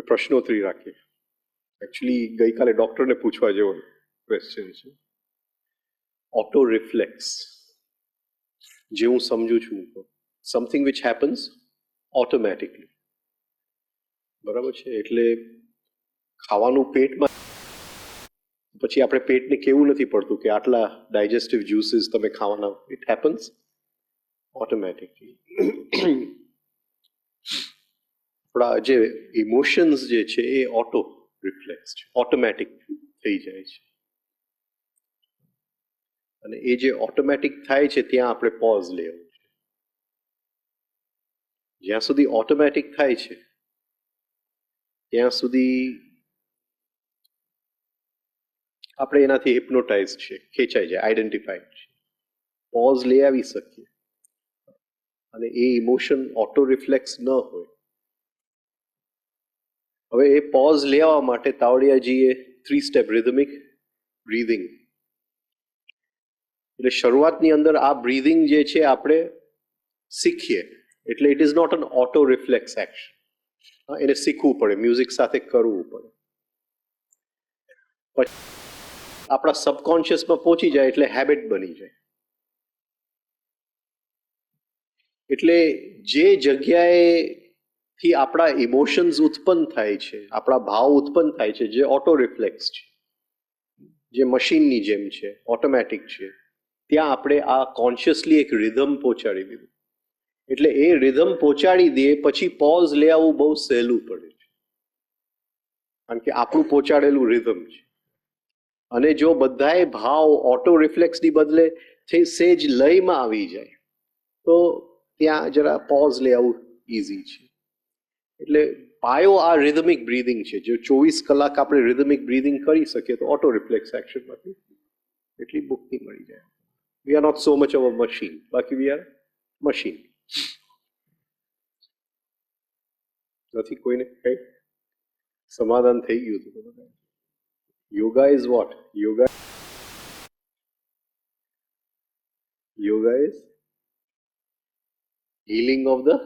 પ્રશ્નોત્તરી રાખીએ. એકચ્યુઅલી ગઈકાલે ડોક્ટરને પૂછવા જેવો ક્વેશ્ચન છે. ઓટો રિફ્લેક્સ, જે હું સમજુ છું, સમથિંગ વિચ હેપન્સ ઓટોમેટિકલી, બરાબર છે. એટલે ખાવાનું પેટમાં પછી આપણે પેટને કેવું નથી પડતું કે આટલા ડાયજેસ્ટિવ જ્યુસીસ તમે ખાવાના, ઇટ હેપન્સ ઓટોમેટિકલી. આપણા જે ઇમોશન્સ જે છે એ ઓટો રિફ્લેક્સ છે, ઓટોમેટિક થઈ જાય છે. અને એ જે ઓટોમેટિક થાય છે ત્યાં આપણે પોઝ લેવું છે. જ્યાં સુધી ઓટોમેટિક થાય છે ત્યાં સુધી આપણે એનાથી હિપ્નોટાઇઝ છે, ખેંચાઈ જાય, આઈડેન્ટિફાઈડ છે. પોઝ લઈ આવી શકીએ અને એ ઇમોશન ઓટો રિફ્લેક્સ ન હોય. હવે એ પોઝ લેવા માટે તાવડિયાજીએ 3 સ્ટેપ રિધમિક બ્રીધિંગ, એટલે શરૂઆતની અંદર આ બ્રીધિંગ જે છે આપણે શીખીએ. એટલે it is not an auto reflex action. એને શીખવું પડે, મ્યુઝિક સાથે કરવું પડે. પછી આપણા સબકોન્શિયસમાં પહોંચી જાય એટલે હેબિટ બની જાય. એટલે જે જગ્યાએથી આપણા ઇમોશન્સ ઉત્પન્ન થાય છે, આપણા ભાવ ઉત્પન્ન થાય છે, જે ઓટો રિફ્લેક્સ છે, જે મશીનની જેમ છે, ઓટોમેટિક છે, ત્યાં આપણે આ કોન્શિયસલી એક રિધમ પહોંચાડી દીધું. એટલે એ રિધમ પહોંચાડી દે પછી પોઝ લે આવવું બહુ સહેલું પડે છે, કારણ કે આપણું પહોંચાડેલું રિધમ છે. અને જો બધાએ ભાવ ઓટો રિફ્લેક્સની બદલે સેજ લયમાં આવી જાય તો ત્યાં જરા પોઝ લે આવવું ઇઝી છે. એટલે પાયો આ રિધમિક બ્રીધિંગ છે. જો 24 કલાક આપણે રિધમિક બ્રીધિંગ કરી શકીએ તો ઓટો રિફ્લેક્સ એક્શનમાંથી એટલી મુક્તિ મળી જાય. We are not so much of a machine, બાકી વી આર મશીન. નથી કોઈને કઈ સમાધાન થઈ ગયું હતું? Yoga is what? Yoga is healing of the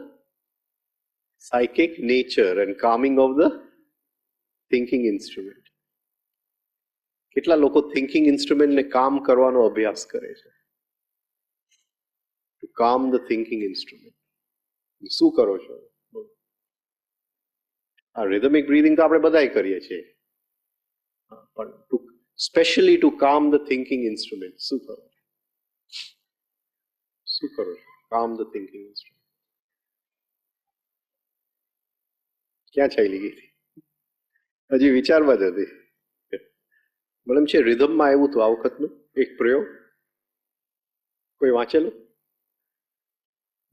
psychic nature and calming of the thinking instrument. કેટલા લોકો થિંકિંગ ઇન્સ્ટ્રુમેન્ટને કામ કરવાનો અભ્યાસ કરે છે? ટુ કામ ધ થિંકિંગ ઇન્સ્ટ્રુમેન્ટ. શું કરો છો? આ રિધમિક બ્રીધિંગ તો આપણે બધાય કરીએ છીએ, પણ સ્પેશિયલી ટુ કામ ધ થિંકિંગ ઇન્સ્ટ્રુમેન્ટ શું કરો? શું કરો છો? કામ ધ થિંકિંગ ઇન્સ્ટ્રુમેન્ટ. ક્યાં ચાલી ગઈ હતી? હજી વિચારમાં જ હતી. મતલબ છે રિધમમાં આવ્યું હતું આ વખતનું એક પ્રયોગ. કોઈ વાંચેલું?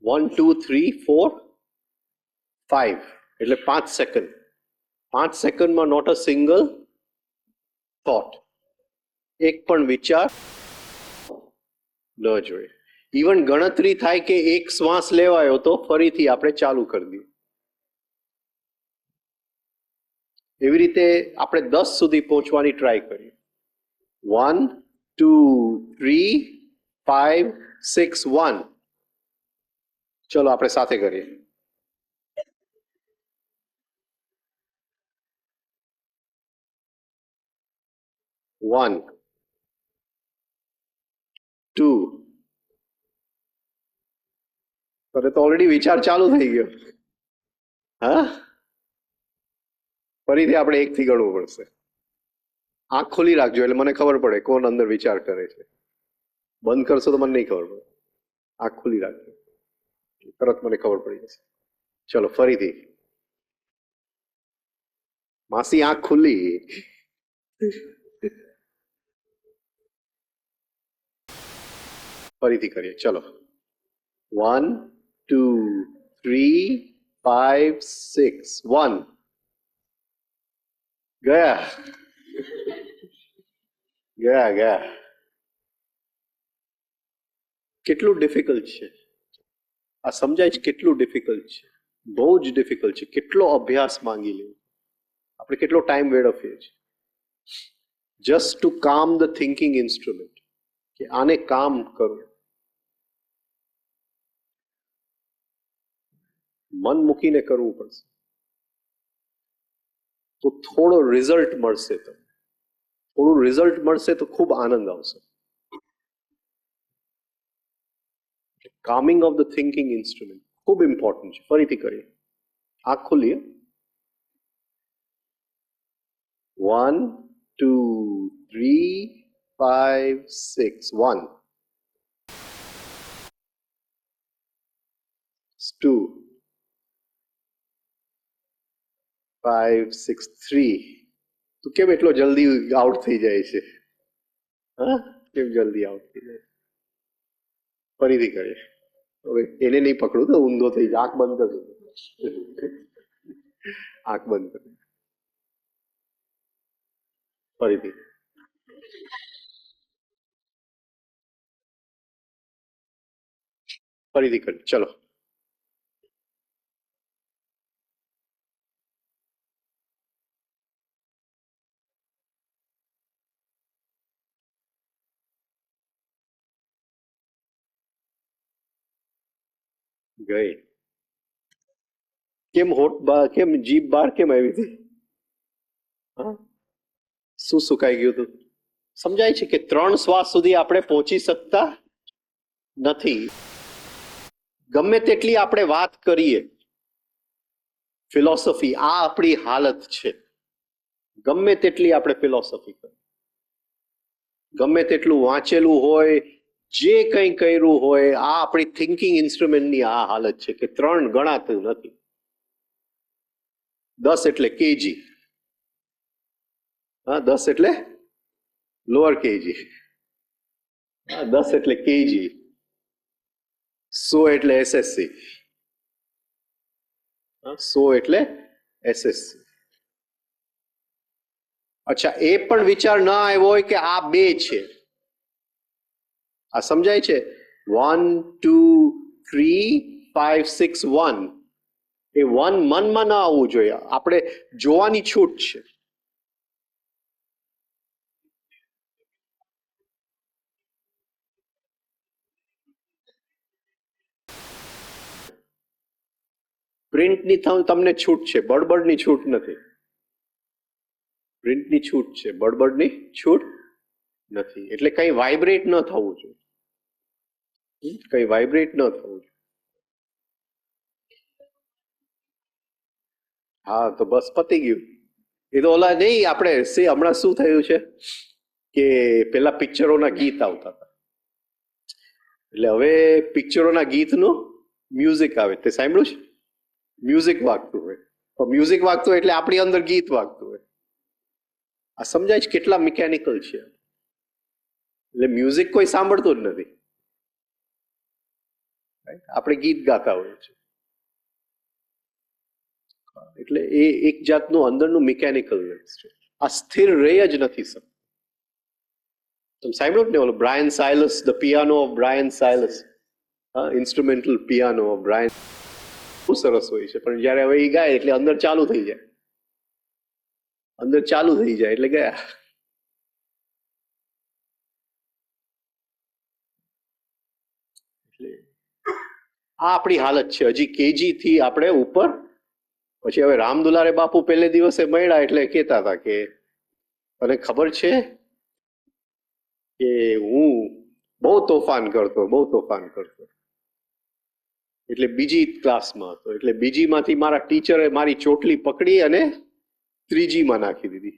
1 2 3 4 5 એટલે 5 સેકન્ડ. 5 સેકન્ડમાં નોટ અ સિંગલ થોટ, એક પણ વિચાર ન જોઈએ. ઇવન ગણતરી થાય કે એક શ્વાસ લેવાયો તો ફરીથી આપણે ચાલુ કરી દઈએ. એવી રીતે આપણે 10 સુધી પહોંચવાની ટ્રાય કરીએ. 1 2 3 5 6 1. ચલો આપણે સાથે કરીએ. 1 2 તો ઓલરેડી વિચાર ચાલુ થઈ ગયો. હા, ફરીથી આપણે 1 થી ગણવું પડશે. આંખ ખોલી રાખજો એટલે મને ખબર પડે કોણ અંદર વિચાર કરે છે. બંધ કરશો તો મને નહીં ખબર પડે. આંખ ખોલી રાખજો, તરત મને ખબર પડી જશે. ચલો ફરીથી. માસી આંખ ખુલ્લી. ફરીથી કરીએ. ચલો 1 2 3 5 6 1 ગયા ગયા ગયા. કેટલું ડિફિકલ્ટ છે આ, સમજાય છે કેટલું ડિફિકલ્ટ છે? બહુ જ ડિફિકલ્ટ છે. કેટલો અભ્યાસ માંગી લે, આપણે કેટલો ટાઈમ વેડફીએ છીએ જસ્ટ ટુ કામ ધ થિંકિંગ ઇન્સ્ટ્રુમેન્ટ, કે આને કામ કરું. મન મૂકીને કરવું પડશે તો થોડો રિઝલ્ટ મળશે. તમને થોડું રિઝલ્ટ મળશે તો ખૂબ આનંદ આવશે. Calming of the thinking instrument ખૂબ ઇમ્પોર્ટન્ટ છે. ફરીથી કરીએ. આંખ ખોલીએ. 1 2 3 5 6 1 2 5 6 3. તું કેમ એટલો જલ્દી આઉટ થઈ જાય છે? હા, કેમ જલ્દી આઉટ થઈ જાય? ફરીથી કરીએ. હવે એને નહીં પકડું તો ઊંધો થઈ જાય. આંખ બંધ કરજો, આંખ બંધ કરજો. ફરીથી. ફરીથી કરીએ. ચલો ગઈ. કેમ હોઠ બાર, કેમ જીભ બાર કેમ આવી હતી? હા, શું સુકાઈ ગયું હતું? સમજાય છે કે 3 શ્વાસ સુધી આપણે પહોંચી શકતા નથી. ગમે તેટલી આપણે વાત કરીએ ફિલોસોફી, આ આપણી હાલત છે. ગમે તેટલી આપણે ફિલોસોફી કરીએ, ગમે તેટલું વાંચેલું હોય, જે કંઈ કર્યું હોય, આ આપણી થિંકિંગ ઇન્સ્ટ્રુમેન્ટની આ હાલત છે કે 3 ગણાતું નથી. 10 એટલે કેજી. હા, 10 એટલે લોઅર કેજી. 10 એટલે કેજી. 100 એટલે એસએસસી. 100 એટલે એસએસસી. અચ્છા, એ પણ વિચાર ના આવ્યો હોય કે આ 2 છે. આ સમજાય છે? 1 2 3 5 6 1. એ 1 મનમાં ના આવવું જોઈએ. આપણે જોવાની છૂટ છે. પ્રિન્ટની તમને છૂટ છે, બળબડની છૂટ નથી. પ્રિન્ટની છૂટ છે, બળબડની છૂટ નથી. એટલે કઈ વાઇબ્રેટ ન થવું જોઈએ. કઈ વાઇબ્રેટ ન થવું જોઈએ. હા, તો બસ પતી ગયું. એ તો ઓલા નહીં, આપણે હમણાં શું થયું છે કે પેલા પિક્ચરોના ગીત આવતા હતા, એટલે હવે પિક્ચરોના ગીતનું મ્યુઝિક આવે. તે સાંભળ્યું છે? મ્યુઝિક વાગતું હોય, તો મ્યુઝિક વાગતું હોય એટલે આપણી અંદર ગીત વાગતું હોય. આ સમજાય છે કેટલા મિકેનિકલ છે? એટલે મ્યુઝિક કોઈ સાંભળતું જ નથી, આપણે ગીત ગાતા હોઈએ છીએ. એટલે એ એક જાતનું અંદરનું મિકેનિકલ છે. આ સ્થિર રહી જ નથી શકતું. તમે સાંભળ્યું ને ઓલો Brian Silas, the piano of Brian Silas, instrumental piano of Brian. બહુ સરસ હોય છે, પણ જયારે હવે એ ગાય એટલે અંદર ચાલુ થઈ જાય, અંદર ચાલુ થઈ જાય એટલે ગયા. એટલે આ આપણી હાલત છે. હજી કેજી થી આપણે ઉપર. પછી હવે રામદુલારે બાપુ પહેલે દિવસે મળ્યા એટલે કહેતા હતા કે તને ખબર છે કે હું બહુ તોફાન કરતો, બહુ તોફાન કરતો. એટલે બીજી ક્લાસમાં હતો, એટલે બીજીમાંથી મારા ટીચરે મારી ચોટલી પકડી અને ત્રીજીમાં નાખી દીધી.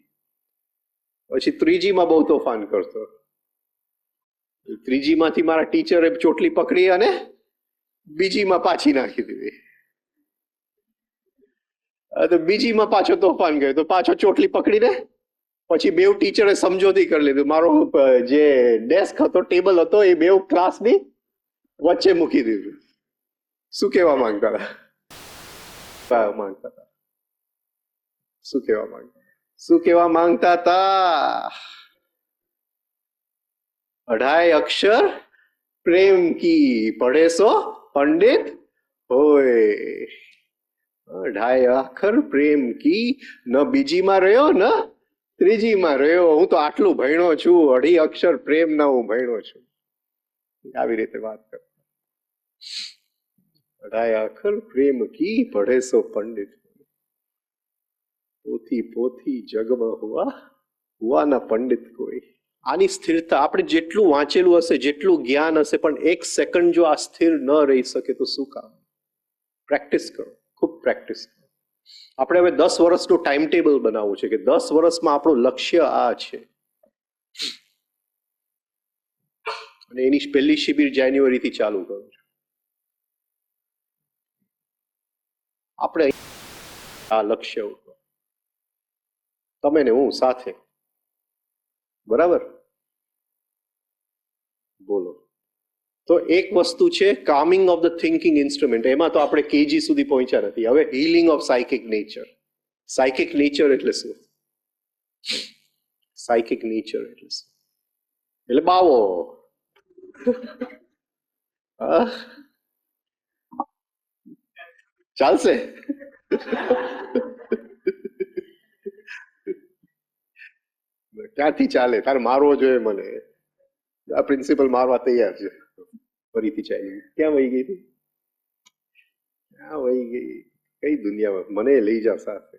પછી ત્રીજીમાં બહુ તોફાન કરતો, ત્રીજીમાંથી મારા ટીચરે ચોટલી પકડી અને બીજીમાં પાછી નાખી દીધી. તો બીજીમાં પાછો તોફાન ગયો તો પાછો ચોટલી પકડીને પછી બેવ ટીચરે સમજોતી કરી લીધું. મારો જે ડેસ્ક હતો, ટેબલ હતો, એ બેવ ક્લાસની વચ્ચે મૂકી દીધું. શું કહેવા માંગતા હતા? શું કહેવા માંગતા શું કહેવા માંગતા હતા? 2.5 અક્ષર પ્રેમ કી પढ़े સો पंडित होए. 2.5 અક્ષર પ્રેમ કી, ન બીજીમાં રહ્યો ન ત્રીજીમાં રહ્યો. હું તો આટલું ભણ્યો છું, 2.5 અક્ષર પ્રેમ ના હું ભણ્યો છું. આવી રીતે વાત કર. 2.5 અક્ષર પ્રેમ કી પढ़े સો पंडित, પોથી પોથી જગમાં હુआ ના પંડિત કોઈ. આની સ્થિરતા, આપણે જેટલું વાંચેલું હશે, જેટલું જ્ઞાન હશે, પણ 1 સેકન્ડ જો આ સ્થિર ન રહી શકે તો શું કામ? પ્રેક્ટિસ કરો, ખૂબ પ્રેક્ટિસ કરો. આપણે હવે 10 વર્ષનું ટાઈમ ટેબલ બનાવવું છે કે 10 વર્ષમાં આપણું લક્ષ્ય આ છે, અને એની પહેલી શિબિર જાન્યુઆરીથી ચાલુ કરું છું. આપણે આ લક્ષ્ય ઉપર, તમે ને હું સાથે, બરાબર? બોલો. તો એક વસ્તુ છે calming of the thinking instrument. એમાં તો આપણે કેજી સુધી પહોંચ્યા નથી. હવે healing of psychic nature. Psychic nature એટલે શું? સાયકિક નેચર એટલે શું? એટલે બાવો. ચાલશે? ક્યાંથી ચાલે? તારે મારવો જોઈએ મને. આ પ્રિન્સિપલ મારવા તૈયાર છે. ફરીથી ચાલી ક્યાં વહી ગઈ હતી? ક્યાં વહી ગઈ? કઈ દુનિયામાં? મને લઈ જા સાથે.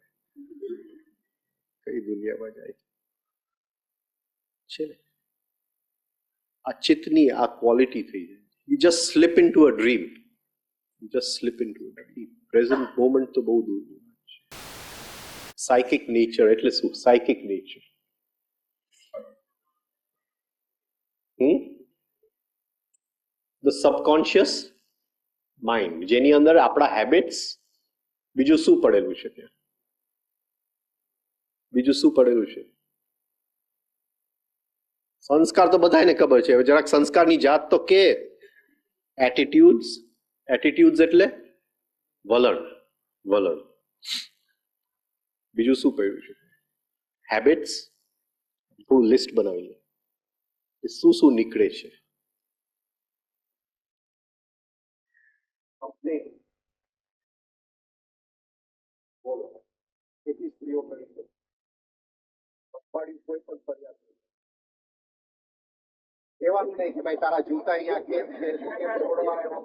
કઈ દુનિયામાં જાય છે? આ ચિત્તની આ ક્વોલિટી થઈ જાય. You just slip in to a dream. You just slip in to a dream. Present moment તો બહુ દૂર છે. સાયકિક નેચર એટલે શું? Psychic nature the subconscious mind, જેની અંદર આપણા હેબિટ્સ, બીજું શું પડેલું છે ત્યાં? બીજું શું પડેલું છે? સંસ્કાર તો બધાને ખબર છે. હવે જરાક સંસ્કારની જાત તો કે. એટીટ્યુડ્સ. એટીટ્યુડ્સ એટલે વલણ. વલણ. બીજું શું પડ્યું છે? હેબિટ્સ. થોડું લિસ્ટ બનાવી લે. શું શું નીકળે છે? કેટલી સ્ત્રીઓ કરી છે? કોઈ પણ ફરિયાદ કહેવાનું નહીં કે ભાઈ તારા જૂતા અહીંયા કેમ છે, કેમ તોડવા આવ્યો,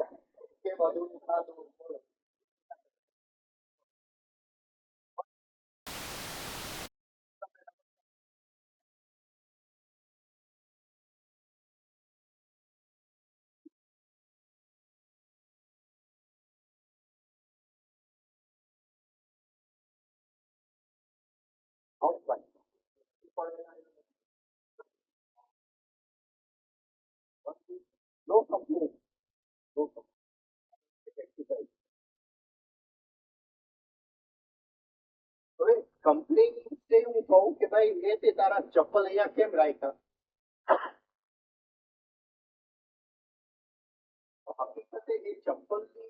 કેમ અધૂરું ખાધું. નો કમ્પ્લેન. નો કમ્પ્લેન. હવે કમ્પ્લેન હું કહું કે ભાઈ એ તે તારા ચપ્પલ અહીંયા કેમ રાખ્યા? હકીકતે એ ચપ્પલની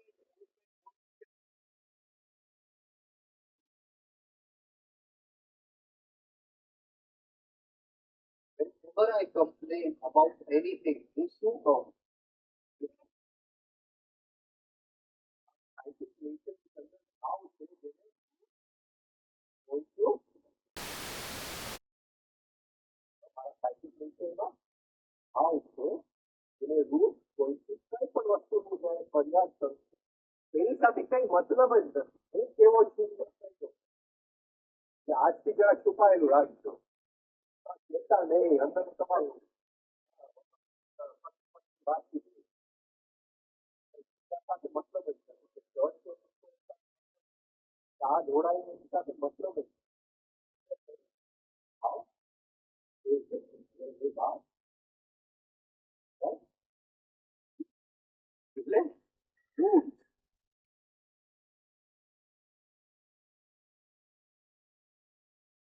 whenever I complain about anything, હું શું કહું? સાયકિક નેચરની અંદર ભાવ છે જેને બોલજો. તમારા સાયકિક નેચરમાં ભાવ છે જેને રૂટ કોઈથી કઈ પણ વસ્તુનું જ્યારે ફરિયાદ કરું એની સાથે કઈ મતલબ જ નથી. હું કેવો છું આજથી જરા છુપાયેલું રાખજો. કહેતા નહીં અંદર તમારું વાત કીધી સાથે મતલબ જ છે આ જોડાઈને સાથે મતલબ જ ભાવ એ ભાવ એટલે દૂધ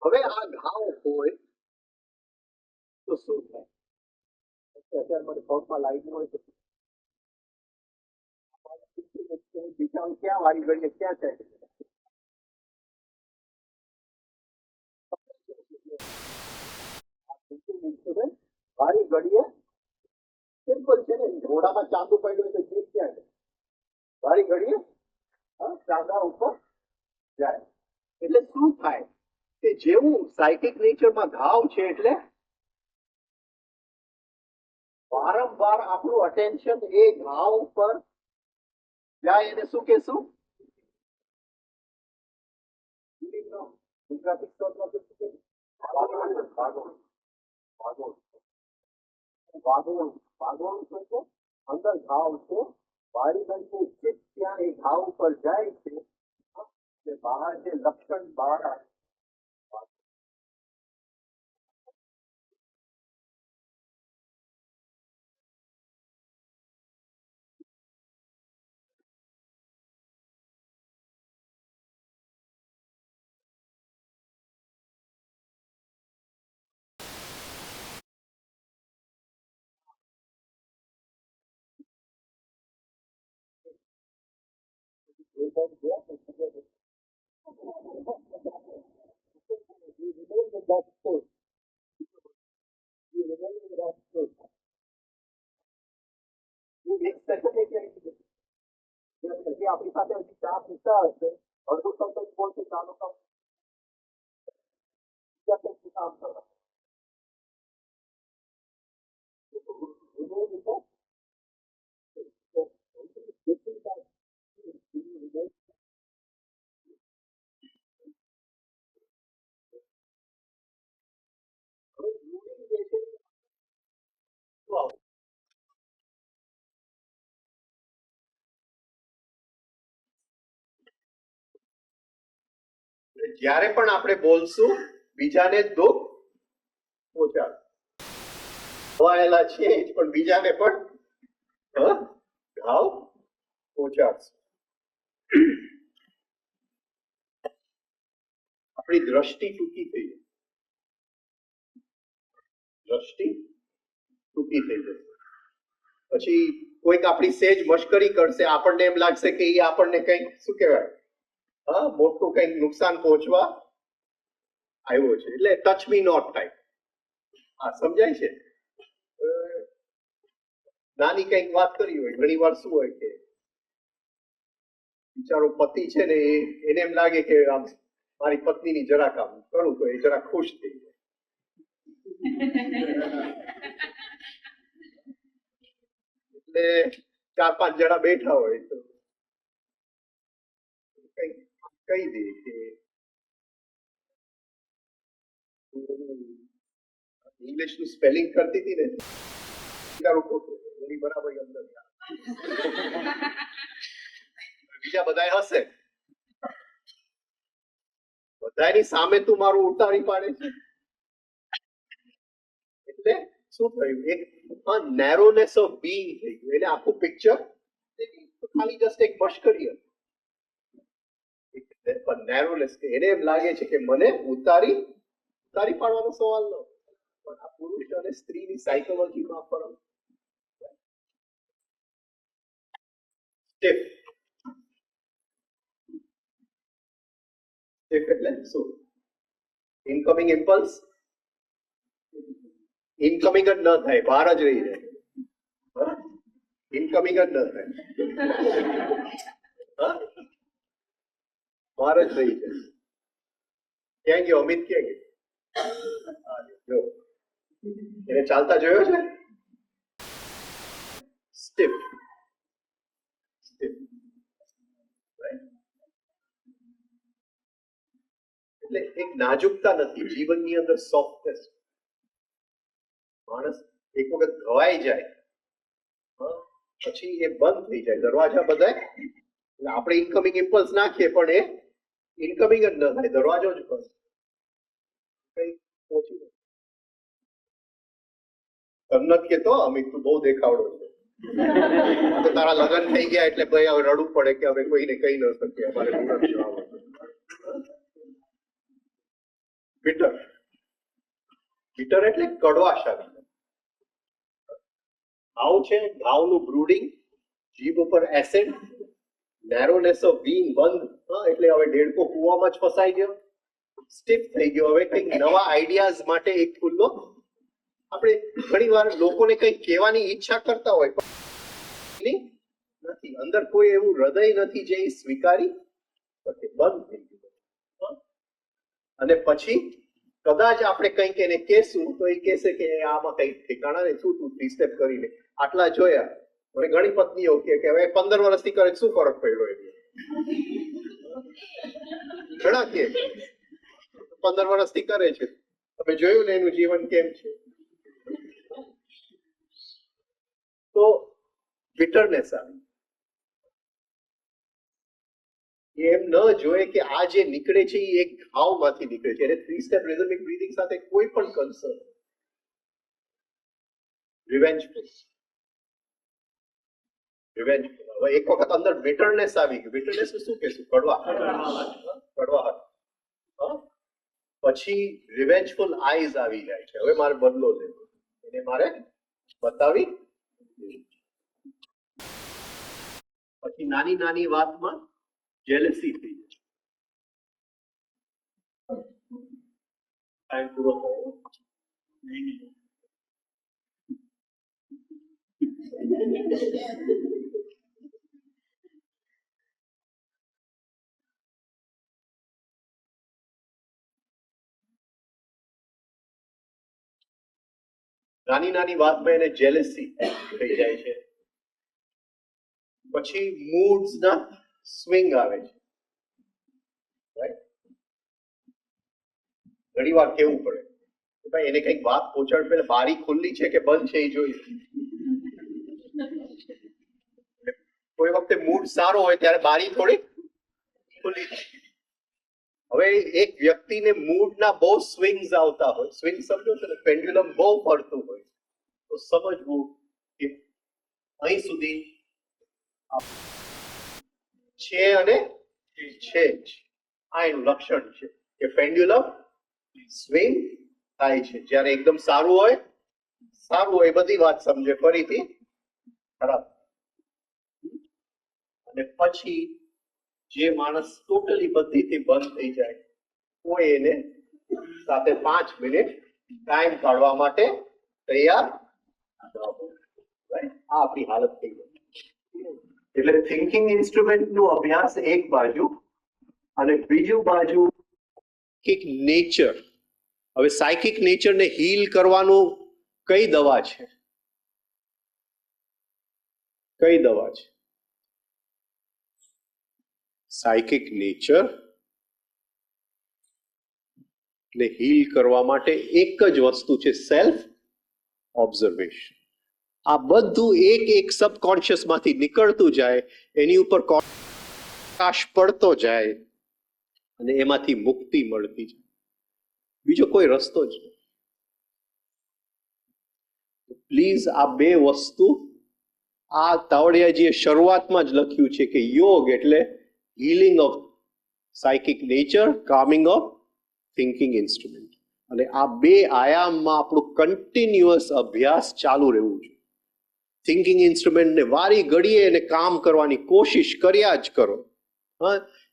હવે આ ઘાવ હોય તો શું થાય અત્યારે મને પગમાં લાગ્યું હોય તો બીજા ક્યાં વાળી ગણીએ ક્યાં છે વાળી ઘડીએ સિમ્પલ છે ને ઘોડામાં ચાંદુ પડ્યું હોય તો જીભ ક્યાં છે વાળી ઘડીએ ચાંદા ઉપર જાય એટલે શું થાય કે જેવું સાયકિક નેચરમાં ઘાવ છે એટલે વારંવાર આપણું અટેન્શન એ ઘાવ ઉપર જાય એને શું કહેશું ગુજરાતી અંદર ઘાવ છે વાળી ગણીએ ચિત્ત ત્યાં એ ઘાવ ઉપર જાય છે બહાર જે લક્ષણ બહાર આવે આપણી સાથે હજી ચા પીતા હશે અડધું શબ્દ બોલશે ચાલો કામ કરવા જ્યારે પણ આપણે બોલશું બીજાને દુઃખ પહોંચાડ ખવાયેલા છે પણ બીજાને પણ ઘાવ પહોંચાડશે આપણી દ્રષ્ટિ ટૂંકી થઈ જશે દ્રષ્ટિ ટૂંકી થઈ જશે પછી કોઈક આપણી સેજ મશ્કરી કરશે આપણને એમ લાગશે કે એ આપણને કંઈક શું કહેવાય મોટું કંઈક નુકસાન પહોંચવા આવ્યો છે એટલે ટચ મી નોટ ટાઈપ સમજાય છે નાની કંઈક વાત કરી હોય ઘણી વાર શું હોય કે બિચારો પતિ છે ને એને એમ લાગે કે આમ મારી પત્નીની જરાક આમ કરું તો એ જરા ખુશ થઈ જાય એટલે 4-5 જણા બેઠા હોય તો કહી દે કે ઇંગ્લિશ નું સ્પેલિંગ કરતી હતી ને તારું ખોટું એની બરાબર અંદર બીજા બધા હશે બધાની સામે તું મારું ઉતારી પાડે છે એટલે શું થયું એક નેરોનેસ ઓફ બીઈંગ થઈ ગયું એટલે આખું પિક્ચર ખાલી જસ્ટ એક મશ્કરી હતી પણ નેરોનેસ એને એમ લાગે છે કે મને ઉતારી પાડવાનો સવાલ ન પણ આ પુરુષ અને સ્ત્રીની સાયકોલોજીમાં ફરક સ્ટેપ એટલે શું ઇનકમિંગ ઇમ્પલ્સ ઇનકમિંગ જ ન થાય બહાર જ રહી જાય ઇનકમિંગ જ ન થાય બહાર જ રહી જાય ક્યાં ગયો અમિત ક્યાં ગયો જો એને ચાલતા જોયો છે સ્ટીફ એટલે એક નાજુકતા નથી જીવનની અંદર સોફ્ટનેસ માણસ એક વખત ઘવાઈ જાય પછી એ બંધ થઈ જાય દરવાજા બધા, એટલે આપણે ઇનકમિંગ ઇમ્પલ્સ નાખીએ પણ એ ઇનકમિંગ જ ન થાય, દરવાજો જ બંધ કઈ પહોંચી નથી. તમને કેતો અમિત તું બહુ દેખાવડો છે, તો તારા લગ્ન થઈ ગયા એટલે ભાઈ હવે રડવું પડે કે હવે કોઈને કહી ન શકીએ અમારે બિટર. બિટર એટલે કડવાશ. ઘાવ છે, ઘાવનું બ્રુડિંગ, જીભ ઉપર એસિડ, નેરોનેસ ઓફ બીંગ બંધ, એટલે હવે દેડકો કુવામાં જ ફસાઈ ગયો, સ્ટીફ થઈ ગયો. હવે કંઈક નવા આઈડિયાઝ માટે એક ખુલ્લો. આપણે ઘણી વાર લોકોને કંઈક કહેવાની ઈચ્છા કરતા હોય પણ નથી, અંદર કોઈ એવું હૃદય નથી જે સ્વીકારી શકે, બંધ થઈ ગયું. અને પછી કદાચ આપણે કંઈક એને કહેશું તો એ કહેશે કે આમાં કંઈક ઠેકાણા ને શું, તું 3 સ્ટેપ કરીને આટલા જોયા. મને ઘણી પત્નીઓ કે હવે 15 વર્ષથી કરે શું ફરક પડ્યો એ ઘણા કે 15 વર્ષથી કરે છે, તમે જોયું ને એનું જીવન કેમ છે. તો બિટરનેસ આવી, એમ ન જોઈએ કે આ જે નીકળે છે એ એક ઘાવમાંથી નીકળે છે. એટલે 3 સ્ટેપ રિધમિક બ્રીથિંગ સાથે કોઈ પણ કન્સર્ન રિવેન્જફુલ. હવે એક વખત અંદર બિટરનેસ આવી ગયું, બિટરનેસ શું કહેશું, કડવાહટ. પછી રિવેન્જફુલ આઈઝ આવી જાય છે, હવે મારે બદલો લેવો, એને મારે બતાવી. પછી નાની નાની વાતમાં જેલસી થઈ જાય. ટાઈમ પૂરો થયો. નાની નાની વાતમાં એને જેલસી થઈ જાય છે. પછી મૂડ્સ ના સ્વિંગ આવે છે. ઘણી વાર કેવું પડે કે ભાઈ એને કઈક વાત પહોંચાડ, પેલા બારી ખુલ્લી છે કે બંધ છે એ જોઈએ. કોઈ વખતે મૂડ સારો હોય ત્યારે બારી થોડી ખુલ્લી. હવે એક વ્યક્તિને મૂડના બહુ સ્વિંગ્સ આવતા હોય, સ્વિંગ સમજો છો ને, પેન્ડ્યુલમ બહુ ફરતું હોય, તો સમજવું કે અહીં સુધી છે અને છે જ. આ એનું લક્ષણ છે કે પેન્ડ્યુલમ સ્વિંગ થાય છે. જ્યારે એકદમ સારું હોય બધી વાત સમજે, ફરીથી ખરાબ. અને પછી જે માણસ ટોટલી બધીથી બંધ થઈ જાય, કોઈ એને સાથે 5 મિનિટ ટાઈમ કાઢવા માટે તૈયાર ન હોય. આ આપણી હાલત થઈ ગઈ. એટલે થિંકિંગ ઇન્સ્ટ્રુમેન્ટ નું અભ્યાસ એક બાજુ, અને બીજું બાજુ સાયકિક નેચર. હવે સાયકિક નેચરને હીલ કરવાનું કઈ દવા છે? સાયકિક નેચર ને હીલ કરવા માટે એક જ વસ્તુ છે, સેલ્ફ ઓબ્ઝર્વેશન. આ બધું એક સબકોન્શિયસ માંથી નીકળતું જાય, એની ઉપર પ્રકાશ પડતો જાય અને એમાંથી મુક્તિ મળતી જાય. બીજો કોઈ રસ્તો જ નહીં. પ્લીઝ આ બે વસ્તુ, આ તાવડિયાજીએ શરૂઆતમાં જ લખ્યું છે કે યોગ એટલે healing of psychic nature, calming of thinking instrument. અને આ બે આયામમાં આપણું કન્ટિન્યુઅસ અભ્યાસ ચાલુ રહેવું જોઈએ. થિંકિંગ ઇન્સ્ટ્રુમેન્ટને વારી ઘડીએ એને કામ કરવાની કોશિશ કર્યા જ કરો.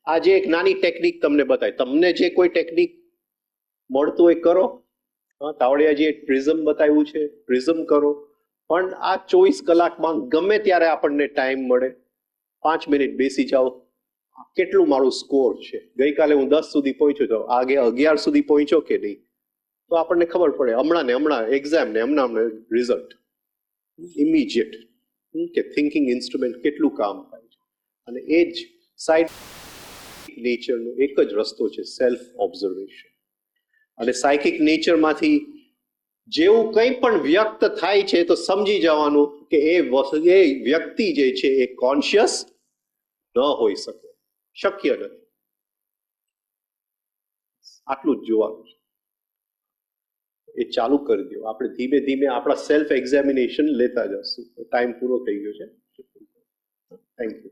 આજે એક નાની ટેકનિક તમને બતાવી, તમને જે કોઈ ટેકનિક મળતું હોય કરો. તાવડિયાજીએ પ્રિઝમ બતાવ્યું છે, પ્રિઝમ કરો. પણ આ 24 કલાકમાં ગમે ત્યારે આપણને ટાઈમ મળે, 5 મિનિટ બેસી જાઓ. કેટલું મારું સ્કોર છે, ગઈકાલે હું 10 સુધી પહોંચ્યો તો આગે 11 સુધી પહોંચ્યો કે નહીં, તો આપણને ખબર પડે. હમણાં એક્ઝામ ને હમણાં રિઝલ્ટ ઇમિડિયેટ કે થિંકિંગ ઇન્સ્ટ્રુમેન્ટ કેટલું કામ થાય છે. અને એ જ સાઇડ નેચરનો એક જ રસ્તો છે, સેલ્ફ ઓબ્ઝર્વેશન. અને સાયકિક નેચરમાંથી જેવું કંઈ પણ વ્યક્ત થાય છે તો સમજી જવાનું કે એ વ્યક્તિ જે છે એ કોન્શિયસ ન હોઈ શકે, શક્ય નથી. આટલું જ જોવાનું છે. એ ચાલુ કરી દો. આપણે ધીમે ધીમે આપણા સેલ્ફ એક્ઝામિનેશન લેતા જશું. ટાઈમ પૂરો થઈ ગયો છે. Thank you.